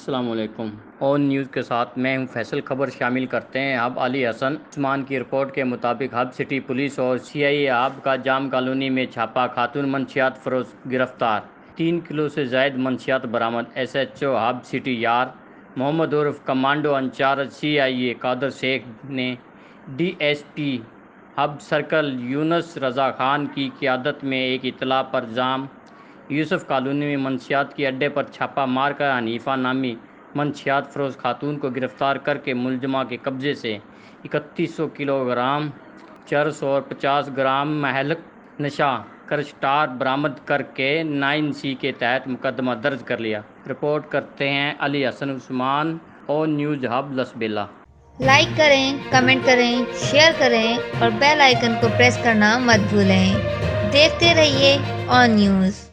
السلام علیکم۔ اون نیوز کے ساتھ میں ہوں فیصل۔ خبر شامل کرتے ہیں۔ ہب علی حسن عثمان کی رپورٹ کے مطابق ہب سٹی پولیس اور CIA ہب کا جام کالونی میں چھاپا، خاتون منشیات فروش گرفتار، 3 کلو سے زائد منشیات برآمد۔ SHO ہب سٹی یار محمد عرف کمانڈو انچارج CIA قادر شیخ نے DSP ہب سرکل یونس رضا خان کی قیادت میں ایک اطلاع پر جام یوسف کالونی میں منشیات کے اڈے پر چھاپا مار کر حنیفہ نامی منشیات فروش خاتون کو گرفتار کر کے ملزمہ کے قبضے سے 3100 کلو گرام چرس اور 50 گرام مہلک نشہ کرسٹار برآمد کر کے 9C کے تحت مقدمہ درج کر لیا۔ رپورٹ کرتے ہیں علی حسن عثمان، اون نیوز ہب لسبیلا۔ لائک کریں، کمنٹ کریں، شیئر کریں اور بیل آئیکن کو پریس کرنا مت بھولیں۔ دیکھتے رہیے اون نیوز۔